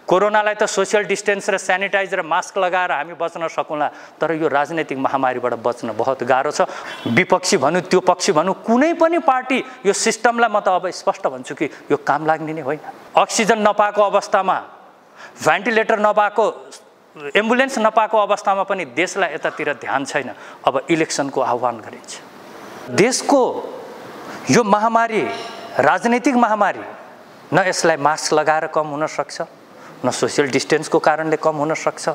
कोरोनालाई त social distance र sanitiser र मास्क लगाएर हामी बच्न सकौँला, तर यो राजनैतिक महामारीबाट बच्न बहुत गाह्रो छ। विपक्षी भनौँ त्यो पक्षी भनौँ, कुनै पनि पार्टी यो सिस्टमलाई म त अब स्पष्ट भन्छु कि यो काम लाग्ने नै होइन। अक्सिजन नपाएको अवस्थामा, भेन्टिलेटर नपाएको, एम्बुलेन्स नपाएको अवस्थामा पनि देशलाई यतातिर ध्यान छैन। अब इलेक्सनको आह्वान गरिन्छ। देशको यो महामारी राजनैतिक महामारी, न यसलाई मास्क लगाएर कम हुन सक्छ, न सोशल डिस्टेन्सको कारणले कम हुन सक्छ।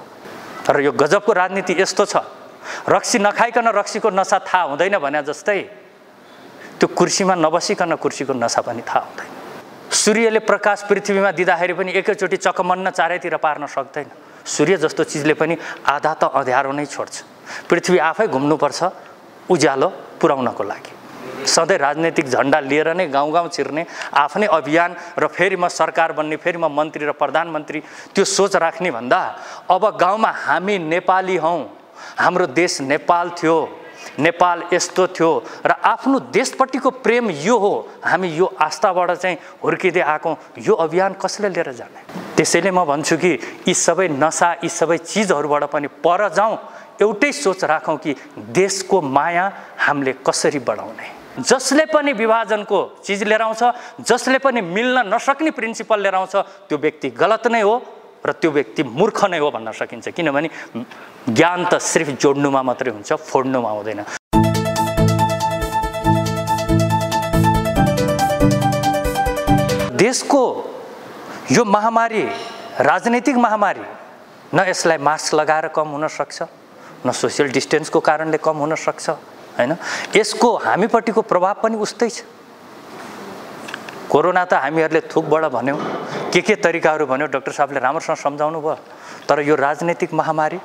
र यो गजबको राजनीति यस्तो छ, रक्सी नखाइकन रक्सीको नशा थाहा हुँदैन भने जस्तै त्यो कुर्सीमा नबसिकन कुर्सीको नशा पनि थाहा हुँदैन। सूर्यले प्रकाश पृथ्वीमा दिँदाखेरि पनि एकैचोटि चकमन्न चारैतिर पार्न सक्दैन। सूर्य जस्तो चिजले पनि आधा त अँध्यारो नै छोड्छ। पृथ्वी आफै घुम्नुपर्छ उज्यालो पुर्याउनको लागि। सधैँ राजनैतिक झन्डा लिएर नै गाउँ गाउँ छिर्ने, आफ्नै अभियान र फेरि म सरकार बन्ने, फेरि म मन्त्री र प्रधानमन्त्री, त्यो सोच राख्ने भन्दा अब गाउँमा हामी नेपाली हौँ, हाम्रो देश नेपाल थियो, नेपाल यस्तो थियो र आफ्नो देशपट्टिको प्रेम यो हो, हामी यो आस्थाबाट चाहिँ हुर्किँदै आएको, यो अभियान कसले लिएर जाने? त्यसैले म भन्छु कि यी सबै नशा, यी सबै चिजहरूबाट पनि पर जाउँ, एउटै सोच राखौँ कि देशको माया हामीले कसरी बढाउने। जसले पनि विभाजनको चिज लिएर आउँछ, जसले पनि मिल्न नसक्ने प्रिन्सिपल लिएर आउँछ, त्यो व्यक्ति गलत नै हो र त्यो व्यक्ति मूर्ख नै हो भन्न सकिन्छ। किनभने ज्ञान त सिर्फ जोड्नुमा मात्रै हुन्छ, फोड्नुमा हुँदैन। देशको यो महामारी राजनैतिक महामारी, न यसलाई मास्क लगाएर कम हुन सक्छ, न सोशल डिस्टेन्सको कारणले कम हुन सक्छ हैन। यसको हामीपट्टिको प्रभाव पनि उस्तै छ। कोरोना त हामीहरूले थुकबाट भन्यौँ, के तरिकाहरू भन्यो, डाक्टर साहबले राम्रोसँग सम्झाउनु भयो। तर यो राजनैतिक महामारी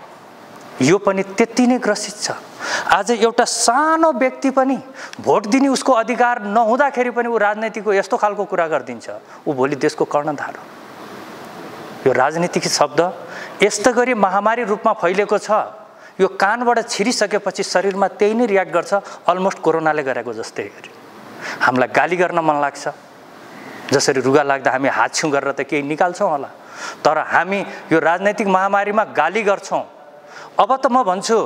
यो पनि त्यति नै ग्रसित छ। आज एउटा सानो व्यक्ति पनि भोट दिने उसको अधिकार नहुँदाखेरि पनि ऊ राजनीतिको यस्तो खालको कुरा गरिदिन्छ, ऊ भोलि देशको कर्णधार हो। यो राजनीतिक शब्द यस्तो गरी महामारी रूपमा फैलेको छ, यो कानबाट छिरिसकेपछि शरीरमा त्यही नै रियाक्ट गर्छ, अलमोस्ट कोरोनाले गरेको जस्तै गरी। हामीलाई गाली गर्न मन लाग्छ, जसरी रुगा लाग्दा हामी हात छुँ गरेर त केही निकाल्छौँ होला, तर हामी यो राजनैतिक महामारीमा गाली गर्छौँ। अब त म भन्छु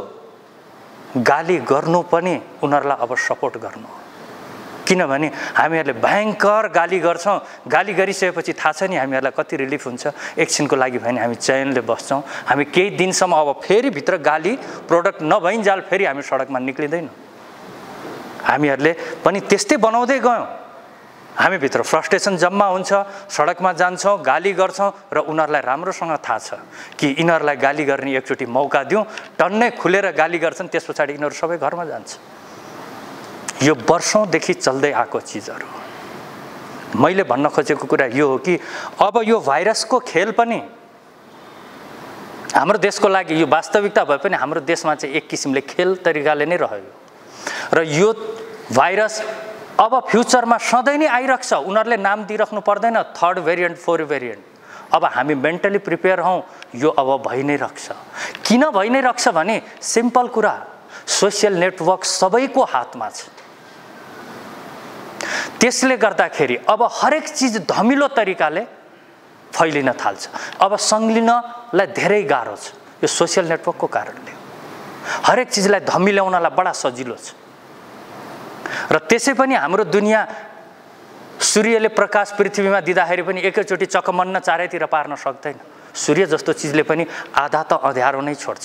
गाली गर्नु पनि उनीहरूलाई अब सपोर्ट गर्नु, किनभने हामीहरूले भयङ्कर गाली गर्छौँ। गाली गरिसकेपछि थाहा छ नि हामीहरूलाई कति रिलिफ हुन्छ। एकछिनको लागि भने हामी चयनले बस्छौँ। हामी केही दिनसम्म अब फेरि भित्र गाली प्रोडक्ट नभइन्जाल फेरि हामी सडकमा निक्लिँदैनौँ। हामीहरूले पनि त्यस्तै बनाउँदै गयौँ। हामीभित्र फ्रस्ट्रेसन जम्मा हुन्छ, सडकमा जान्छौँ, गाली गर्छौँ र उनीहरूलाई राम्रोसँग थाहा छ कि यिनीहरूलाई गाली गर्ने एकचोटि मौका दिउँ, टन्नै खुलेर गाली गर्छन्, त्यस पछाडि यिनीहरू सबै घरमा जान्छ। यो वर्षौँदेखि चल्दै आएको चिजहरू। मैले भन्न खोजेको कुरा यो हो कि अब यो भाइरसको खेल पनि हाम्रो देशको लागि यो वास्तविकता भए पनि हाम्रो देशमा चाहिँ एक किसिमले खेल तरिकाले नै रह्यो र यो भाइरस अब फ्युचरमा सधैँ नै आइरहन्छ। उनीहरूले नाम दिइराख्नु पर्दैन, थर्ड भेरिएन्ट, फोर्थ भेरिएन्ट। अब हामी मेन्टली प्रिपेयर हौँ, यो अब भइ नै रह्छ। किन भइ नै रह्छ भने सिम्पल कुरा, सोसियल नेटवर्क सबैको हातमा छ। त्यसले गर्दाखेरि अब हरेक चिज धमिलो तरिकाले फैलिन थाल्छ। अब संलिनलाई धेरै गाह्रो छ यो सोसियल नेटवर्कको कारणले। हरेक चिजलाई धमिल्याउनलाई बडा सजिलो छ र त्यसै पनि हाम्रो दुनियाँ सूर्यले प्रकाश पृथ्वीमा दिँदाखेरि पनि एकैचोटि चकमन्न चारैतिर पार्न सक्दैन। सूर्य जस्तो चिजले पनि आधा त अँध्यारो नै छोड्छ।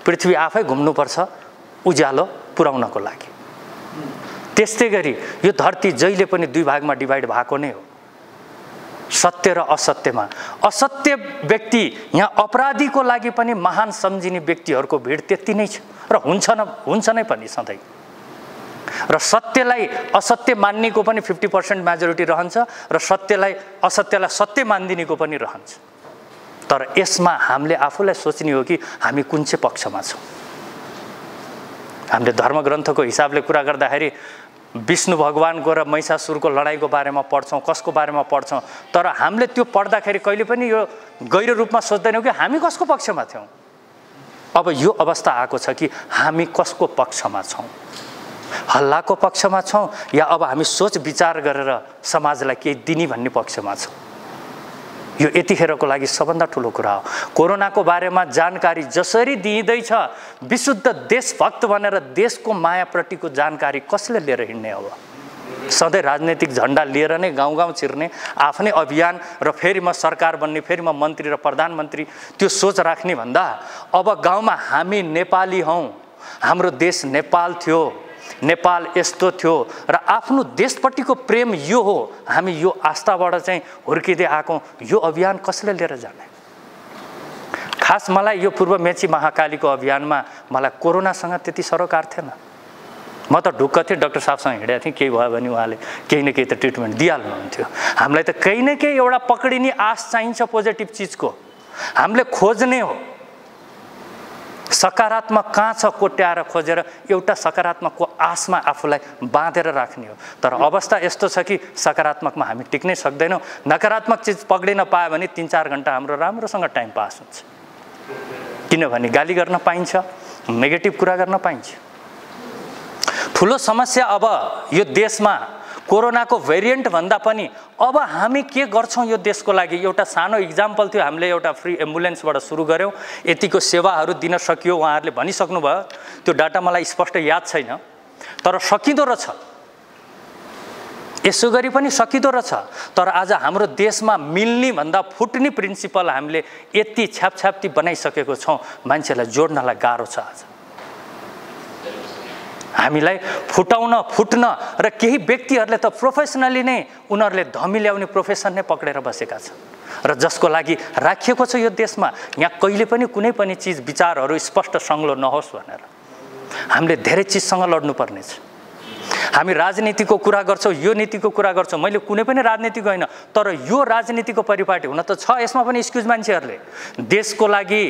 पृथ्वी आफै घुम्नुपर्छ उज्यालो पुर्याउनको लागि। त्यस्तै गरी यो धरती जहिले पनि दुई भागमा डिभाइड भएको नै हो, सत्य र असत्यमा। असत्य व्यक्ति यहाँ अपराधीको लागि पनि महान सम्झिने व्यक्तिहरूको भिड त्यति नै छ र हुन्छ नै पनि सधैँ। र सत्यलाई असत्य मान्नेको पनि 50% मेजोरिटी रहन्छ र असत्यलाई सत्य मानिदिनेको पनि रहन्छ। तर यसमा हामीले आफूलाई सोच्ने हो कि हामी कुन चाहिँ पक्षमा छौँ। हामीले धर्मग्रन्थको हिसाबले कुरा गर्दाखेरि विष्णु भगवानको र महिषासुरको लडाइँको बारेमा पढ्छौँ, कसको बारेमा पढ्छौँ, तर हामीले त्यो पढ्दाखेरि कहिले पनि यो गहिरो रूपमा सोच्दैनौँ कि हामी कसको पक्षमा थियौँ। अब यो अवस्था आएको छ कि हामी कसको पक्षमा छौँ, हल्लाको पक्षमा छौँ या अब हामी सोच विचार गरेर समाजलाई केही दिने भन्ने पक्षमा छौँ। यो यतिखेरको लागि सबभन्दा ठुलो कुरा हो। कोरोनाको बारेमा जानकारी जसरी दिइँदैछ, विशुद्ध देशभक्त भनेर देशको मायाप्रतिको जानकारी कसले लिएर हिँड्ने अब? सधैँ राजनैतिक झन्डा लिएर नै गाउँ गाउँ छिर्ने, आफ्नै अभियान र फेरि म सरकार बन्ने, फेरि म मन्त्री र प्रधानमन्त्री, त्यो सोच राख्ने भन्दा अब गाउँमा हामी नेपाली हौँ, हाम्रो देश नेपाल थियो, नेपाल यस्तो थियो र आफ्नो देशपट्टिको प्रेम यो हो, हामी यो आस्थाबाट चाहिँ हुर्किँदै आएको, यो अभियान कसले लिएर जाने? खास मलाई यो पूर्व मेची महाकालीको अभियानमा मलाई कोरोनासँग त्यति सरोकार थिएन। म त ढुक्क थिएँ, डाक्टर साहबसँग हिँडेको थिएँ, केही भयो भने उहाँले केही न केही त ट्रिटमेन्ट दिइहाल्नुहुन्थ्यो। हामीलाई त केही न केही एउटा पक्रिने आश चाहिन्छ पोजिटिभ चिजको, हामीले खोज्ने हो। सकारात्मक कहाँ छ कोट्याएर खोजेर एउटा सकारात्मकको आशमा आफूलाई बाँधेर राख्ने हो। तर अवस्था यस्तो छ कि सकारात्मकमा हामी टिक्नै सक्दैनौँ। नकारात्मक चिज पक्रिन पायो भने 3-4 घन्टा हाम्रो राम्रोसँग टाइम पास हुन्छ, किनभने गाली गर्न पाइन्छ, नेगेटिभ कुरा गर्न पाइन्छ। ठुलो समस्या अब यो देशमा कोरोनाको भेरिएन्ट भन्दा पनि अब हामी के गर्छौँ यो देशको लागि? एउटा सानो इक्जाम्पल थियो, हामीले एउटा फ्री एम्बुलेन्सबाट सुरु गऱ्यौँ, यतिको सेवाहरू दिन सकियो, उहाँहरूले भनिसक्नु भयो। त्यो डाटा मलाई स्पष्ट याद छैन, तर सकिँदो रहेछ, यसो गरी पनि सकिँदो रहेछ। तर आज हाम्रो देशमा मिल्ने भन्दा फुट्ने प्रिन्सिपल हामीले यति छ्यापछ्याप्ती बनाइसकेको छौँ, मान्छेलाई जोड्नलाई गाह्रो छ। आज हामीलाई फुट्न र केही व्यक्तिहरूले त प्रोफेसनली नै उनीहरूले धमी ल्याउने प्रोफेसन नै पक्रेर बसेका छन् र जसको लागि राखिएको छ यो देशमा यहाँ कहिले पनि कुनै पनि चिज विचारहरू स्पष्ट सङ्लो नहोस् भनेर हामीले धेरै चिजसँग लड्नुपर्ने छ। हामी राजनीतिको कुरा गर्छौँ, यो नीतिको कुरा गर्छौँ, मैले कुनै पनि राजनीतिको होइन, तर यो राजनीतिको परिपाटी हुन त छ, यसमा पनि एक्सक्युज मान्छेहरूले देशको लागि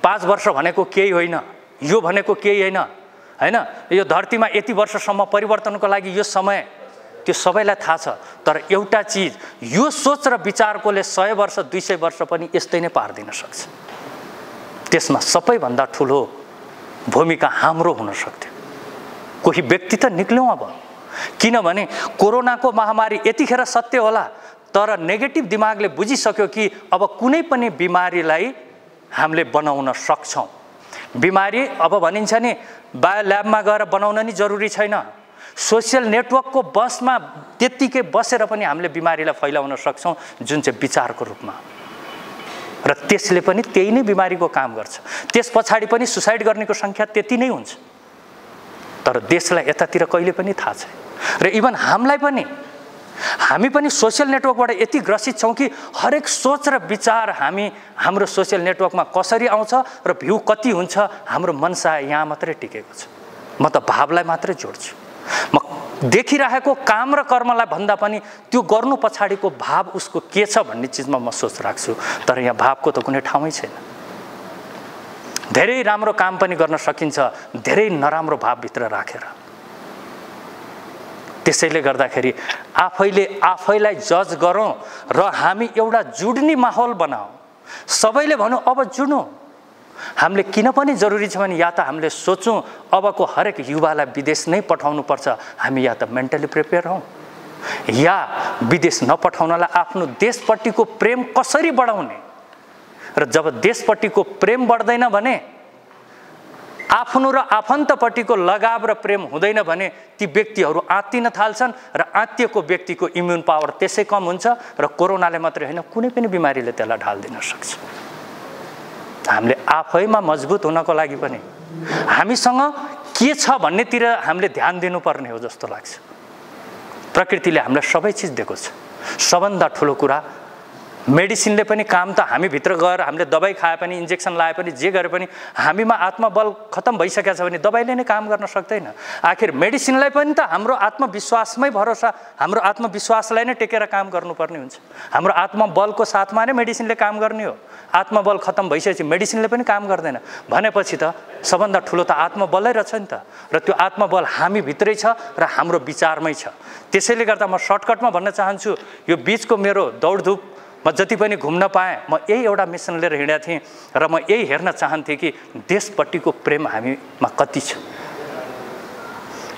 5 वर्ष भनेको केही होइन, यो भनेको केही होइन हैन, यो धरतीमा यति वर्षसम्म परिवर्तनको लागि यो समय त्यो सबैलाई थाहा छ। तर एउटा चिज, यो सोच र विचारकोले 100 वर्ष 200 वर्ष पनि यस्तै नै पार्दिन सक्छ। त्यसमा सबैभन्दा ठुलो भूमिका हाम्रो हुन सक्थ्यो। कोही व्यक्ति त निक्ल्यौँ अब, किनभने कोरोनाको महामारी यतिखेर सत्य होला, तर नेगेटिभ दिमागले बुझिसक्यो कि अब कुनै पनि बिमारीलाई हामीले बनाउन सक्छौँ। बिमारी अब भनिन्छ नि बायो ल्याबमा गएर बनाउन नि जरुरी छैन, सोसियल नेटवर्कको बसमा त्यत्तिकै बसेर पनि हामीले बिमारीलाई फैलाउन सक्छौँ, जुन चाहिँ विचारको रूपमा, र त्यसले पनि त्यही नै बिमारीको काम गर्छ। त्यस पछाडि पनि सुसाइड गर्नेको सङ्ख्या त्यति नै हुन्छ, तर देशलाई यतातिर कहिले पनि थाहा छैन। र इभन हामी पनि सोसियल नेटवर्कबाट यति ग्रसित छौँ कि हरेक सोच र विचार हाम्रो सोसियल नेटवर्कमा कसरी आउँछ र भ्यू कति हुन्छ, हाम्रो मनसा यहाँ मात्रै टिकेको छ। म त भावलाई मात्रै जोड्छु, म देखिरहेको काम र कर्मलाई भन्दा पनि त्यो गर्नु पछाडिको भाव उसको के छ भन्ने चिजमा म सोच राख्छु। तर यहाँ भावको त कुनै ठाउँै छैन। धेरै राम्रो काम पनि गर्न सकिन्छ धेरै नराम्रो भावभित्र राखेर। त्यसैले गर्दाखेरि आफैलाई जज गरौँ र हामी एउटा जुड्ने माहौल बनाऊ, सबैले भनौँ अब जुडौँ। हामीले किन पनि जरुरी छ भने या त हामीले सोचौँ अबको हरेक युवालाई विदेश नै पठाउनुपर्छ, हामी या त मेन्टली प्रिपेयर हौँ, या विदेश नपठाउनलाई आफ्नो देशपट्टिको प्रेम कसरी बढाउने। र जब देशपट्टिको प्रेम बढ्दैन भने, आफ्नो र आफन्तपट्टिको लगाव र प्रेम हुँदैन भने ती व्यक्तिहरू आत्तिन थाल्छन् र आत्तिएको व्यक्तिको इम्युन पावर त्यसै कम हुन्छ र कोरोनाले मात्रै होइन कुनै पनि बिमारीले त्यसलाई ढाल्दिन सक्छ। हामीले आफैमा मजबुत हुनको लागि पनि हामीसँग के छ भन्नेतिर हामीले ध्यान दिनुपर्ने हो जस्तो लाग्छ। प्रकृतिले हामीलाई सबै चिज दिएको छ। सबभन्दा ठुलो कुरा मेडिसिनले पनि काम त हामी भित्र गएर हामीले दबाई खाए पनि इन्जेक्सन लाए पनि जे गरे पनि हामीमा आत्मबल खतम भइसकेको छ भने दबाईले नै काम गर्न सक्दैन। आखिर मेडिसिनलाई पनि त हाम्रो आत्मविश्वासमै भरोसा, हाम्रो आत्मविश्वासलाई नै टेकेर काम गर्नुपर्ने हुन्छ। हाम्रो आत्मबलको साथमा नै मेडिसिनले काम गर्ने हो। आत्मबल खतम भइसकेपछि मेडिसिनले पनि काम गर्दैन भनेपछि त सबभन्दा ठुलो त आत्मबलै रहेछ नि त। र त्यो आत्मबल हामी भित्रै छ र हाम्रो विचारमै छ। त्यसैले गर्दा म सर्टकटमा भन्न चाहन्छु, यो बीचको मेरो दौडधुप म जति पनि घुम्न पाएँ, म यही एउटा मिसन लिएर हिँडेको थिएँ र म यही हेर्न चाहन्थेँ कि देशपट्टिको प्रेम हामीमा कति छ।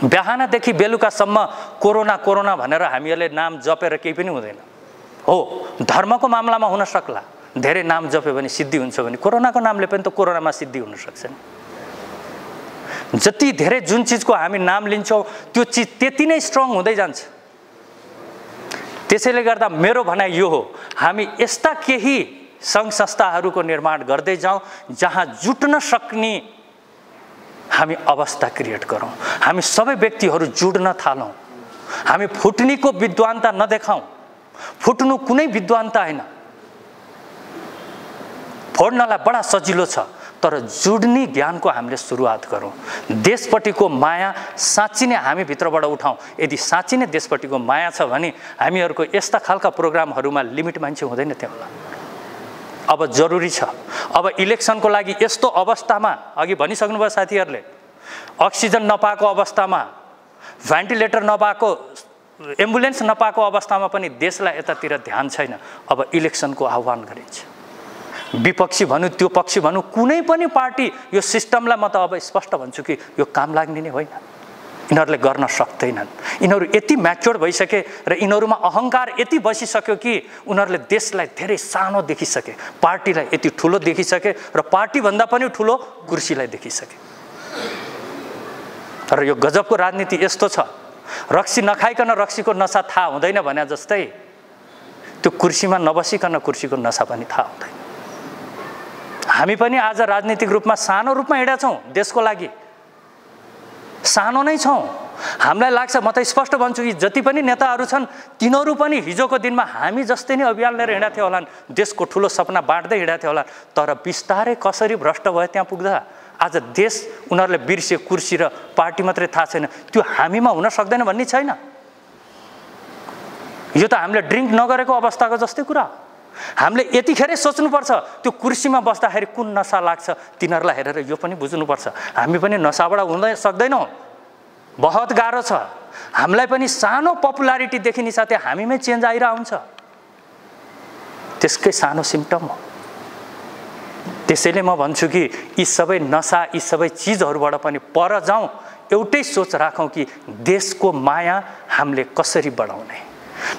बिहानदेखि बेलुकासम्म कोरोना भनेर हामीहरूले नाम जपेर केही पनि हुँदैन। हो, धर्मको मामलामा हुन सक्ला, धेरै नाम जप्यो भने सिद्धि हुन्छ भने कोरोनाको नामले पनि त कोरोनामा सिद्धि हुन सक्छ नि। जति धेरै जुन चिजको हामी नाम लिन्छौँ त्यो चिज त्यति नै स्ट्रङ हुँदै जान्छ। त्यसैले गर्दा मेरो भनाइ यो हो, हामी यस्ता केही सङ्घ संस्थाहरूको निर्माण गर्दै जाउँ जहाँ जुट्न सक्ने हामी अवस्था क्रिएट गरौँ। हामी सबै व्यक्तिहरू जुड्न थालौँ। हामी फुट्नीको विद्वानता नदेखाउँ। फुट्नु कुनै विद्वानता होइन, फोड्नलाई बडा सजिलो छ, तर जुड्ने ज्ञानको हामीले सुरुवात गरौँ। देशपट्टिको माया साँच्ची नै हामी भित्रबाट उठाउँ। यदि साँच्ची नै देशपट्टिको माया छ भने हामीहरूको यस्ता खालका प्रोग्रामहरूमा लिमिट मान्छे हुँदैन त्यो होला। अब जरुरी छ, अब इलेक्सनको लागि यस्तो अवस्थामा, अघि भनिसक्नुभयो साथीहरूले, अक्सिजन नपाएको अवस्थामा, भेन्टिलेटर नपाएको, एम्बुलेन्स नपाएको अवस्थामा पनि देशलाई यतातिर ध्यान छैन। अब इलेक्सनको आह्वान गरिन्छ। विपक्षी भनौँ त्यो पक्षी भनौँ, कुनै पनि पार्टी यो सिस्टमलाई म त अब स्पष्ट भन्छु कि यो काम लाग्ने नै होइन। यिनीहरूले गर्न सक्दैनन्। यिनीहरू यति म्याच्योर भइसके र यिनीहरूमा अहङ्कार यति बसिसक्यो कि उनीहरूले देशलाई धेरै सानो देखिसके, पार्टीलाई यति ठुलो देखिसके र पार्टीभन्दा पनि ठुलो कुर्सीलाई देखिसके। तर यो गजबको राजनीति यस्तो छ, रक्सी नखाइकन रक्सीको नसा थाहा हुँदैन भने जस्तै त्यो कुर्सीमा नबसिकन कुर्सीको नसा पनि थाहा हुँदैन। हामी पनि आज राजनीतिक रूपमा सानो रूपमा हिँडेका छौँ, देशको लागि सानो नै छौँ। हामीलाई लाग्छ, म त स्पष्ट भन्छु कि जति पनि नेताहरू छन् तिनीहरू पनि हिजोको दिनमा हामी जस्तै नै अभियान लिएर हिँडेका थियो होलान्, देशको ठुलो सपना बाँड्दै हिँडेका थियो होला। तर बिस्तारै कसरी भ्रष्ट भयो त्यहाँ पुग्दा आज देश उनीहरूले बिर्से कुर्सी र पार्टी मात्रै थाहा छैन, त्यो हामीमा हुन सक्दैन भन्ने छैन। यो त हामीले ड्रिङ्क नगरेको अवस्थाको जस्तै कुरा। हामीले यतिखेरै सोच्नुपर्छ त्यो कुर्सीमा बस्दाखेरि कुन नसा लाग्छ, तिनीहरूलाई हेरेर यो पनि बुझ्नुपर्छ। हामी पनि नसाबाट हुन सक्दैनौँ, बहुत गाह्रो छ। हामीलाई पनि सानो पपुलारिटी देखिने साथै हामीमै चेन्ज आइरहेको हुन्छ, त्यसकै सानो सिम्टम हो। त्यसैले म भन्छु कि यी सबै नसा, यी सबै चिजहरूबाट पनि पर जाउँ, एउटै सोच राखौँ कि देशको माया हामीले कसरी बढाउने,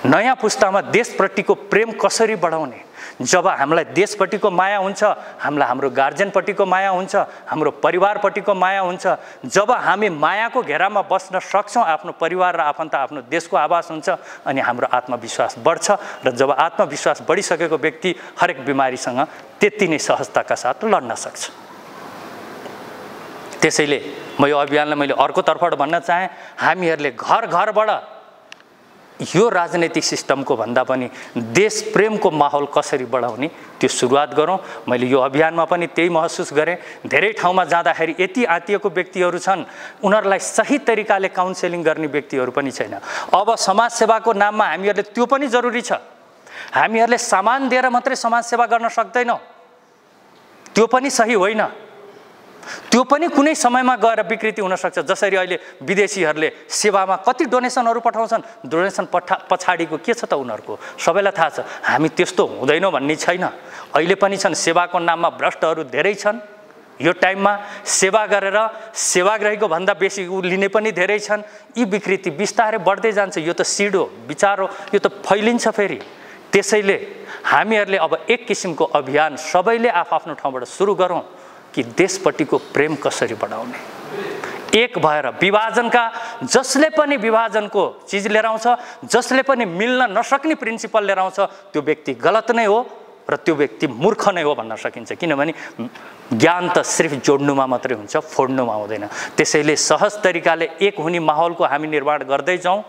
नयाँ पुस्तामा देशप्रतिको प्रेम कसरी बढाउने। जब हामीलाई देशपट्टिको माया हुन्छ, हामीलाई हाम्रो गार्जेनपट्टिको माया हुन्छ, हाम्रो परिवारपट्टिको माया हुन्छ, जब हामी मायाको घेरामा बस्न सक्छौँ, आफ्नो परिवार र आफन्त आफ्नो देशको आवाज हुन्छ, अनि हाम्रो आत्मविश्वास बढ्छ। र जब आत्मविश्वास बढिसकेको व्यक्ति हरेक बिमारीसँग त्यति नै सहजताका साथ लड्न सक्छ। त्यसैले म यो अभियानलाई मैले अर्कोतर्फबाट भन्न चाहेँ, हामीहरूले घर घरबाट यो राजनैतिक सिस्टमको भन्दा पनि देश प्रेमको माहौल कसरी बढाउने त्यो सुरुवात गरौँ। मैले यो अभियानमा पनि त्यही महसुस गरेँ। धेरै ठाउँमा जाँदाखेरि यति आत्तिएको व्यक्तिहरू छन्, उनीहरूलाई सही तरिकाले काउन्सेलिङ गर्ने व्यक्तिहरू पनि छैन। अब समाजसेवाको नाममा हामीहरूले त्यो पनि जरुरी छ। हामीहरूले सामान दिएर मात्रै समाजसेवा गर्न सक्दैनौँ, त्यो पनि सही होइन। त्यो पनि कुनै समयमा गएर विकृति हुनसक्छ। जसरी अहिले विदेशीहरूले सेवामा कति डोनेसनहरू पठाउँछन्, डोनेसन पछाडिको के छ त उनीहरूको सबैलाई थाहा छ। हामी त्यस्तो हुँदैनौँ भन्ने छैन। अहिले पनि छन्, सेवाको नाममा भ्रष्टहरू धेरै छन्। यो टाइममा सेवा गरेर सेवाग्राहीको भन्दा बेसी लिने पनि धेरै छन्। यी विकृति बिस्तारै बढ्दै जान्छ। यो त सिड हो, विचार हो, यो त फैलिन्छ फेरि। त्यसैले हामीहरूले अब एक किसिमको अभियान सबैले आफ्नो ठाउँबाट सुरु गरौँ कि देशपट्टिको प्रेम कसरी बढाउने। एक भएर विभाजनका, जसले पनि विभाजनको चिज लिएर आउँछ, जसले पनि मिल्न नसक्ने प्रिन्सिपल लिएर आउँछ, त्यो व्यक्ति गलत नै हो र त्यो व्यक्ति मूर्ख नै हो भन्न सकिन्छ। किनभने ज्ञान त सिर्फ जोड्नुमा मात्रै हुन्छ, फोड्नुमा हुँदैन। त्यसैले सहज तरिकाले एक हुने माहौलको हामी निर्माण गर्दै जाउँ,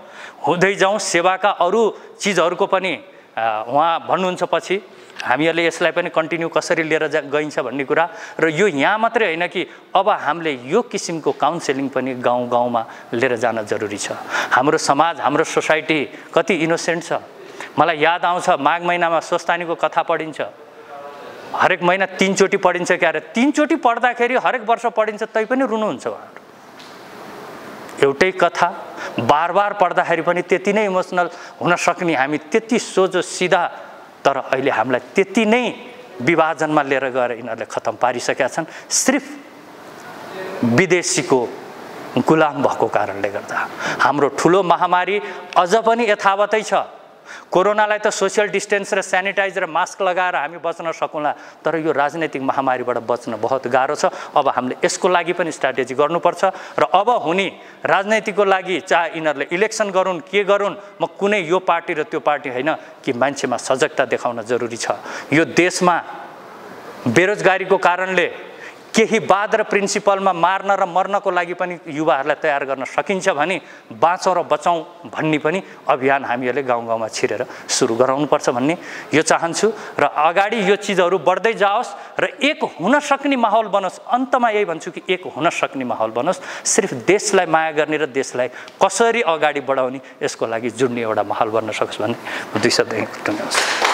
हुँदै जाउँ। सेवाका अरू चिजहरूको पनि उहाँ भन्नुहुन्छ पछि हामीहरूले यसलाई पनि कन्टिन्यू कसरी लिएर गइन्छ भन्ने कुरा। र यो यहाँ मात्रै होइन कि अब हामीले यो किसिमको काउन्सेलिङ पनि गाउँ गाउँमा लिएर जान जरुरी छ। हाम्रो समाज, हाम्रो सोसाइटी कति इनोसेन्ट छ। मलाई याद आउँछ माघ महिनामा स्वस्तानीको कथा पढिन्छ, हरेक महिना 3 चोटि पढिन्छ क्यारे। 3 चोटि पढ्दाखेरि हरेक वर्ष पढिन्छ, तै पनि रुनुहुन्छ उहाँहरू। एउटै कथा बार बार पढ्दाखेरि पनि त्यति नै इमोसनल हुन सक्ने हामी त्यति सोझो सिधा, तर अहिले हामीलाई त्यति नै विभाजनमा लिएर गएर यिनीहरूले खतम पारिसकेका छन्, सिर्फ विदेशीको गुलाम भएको कारणले गर्दा। हाम्रो ठुलो महामारी अझ पनि यथावतै छ। कोरोनालाई त सोसियल डिस्टेन्स र सेनिटाइज र मास्क लगाएर हामी बच्न सकौँला, तर यो राजनैतिक महामारीबाट बच्न बहुत गाह्रो छ। अब हामीले यसको लागि पनि स्ट्र्याटेजी गर्नुपर्छ र अब हुने राजनीतिको लागि चाहे यिनीहरूले इलेक्सन गरून् के गरून्, म कुनै यो पार्टी र त्यो पार्टी होइन कि मान्छेमा सजगता देखाउन जरुरी छ। यो देशमा बेरोजगारीको कारणले केही वाद र प्रिन्सिपलमा मार्न र मर्नको लागि पनि युवाहरूलाई तयार गर्न सकिन्छ भने बाँचौँ र बचाउँ भन्ने पनि अभियान हामीहरूले गाउँ गाउँमा छिरेर सुरु गराउनुपर्छ भन्ने यो चाहन्छु। र अगाडि यो चिजहरू बढ्दै जाओस् र एक हुन सक्ने माहौल बनोस्। अन्तमा यही भन्छु कि एक हुन सक्ने माहौल बनोस्। सिर्फ देशलाई माया गर्ने र देशलाई कसरी अगाडि बढाउने यसको लागि जुड्ने एउटा माहौल बन्न सकोस् भन्ने 2 शब्द टुङ्ग्याउँछु।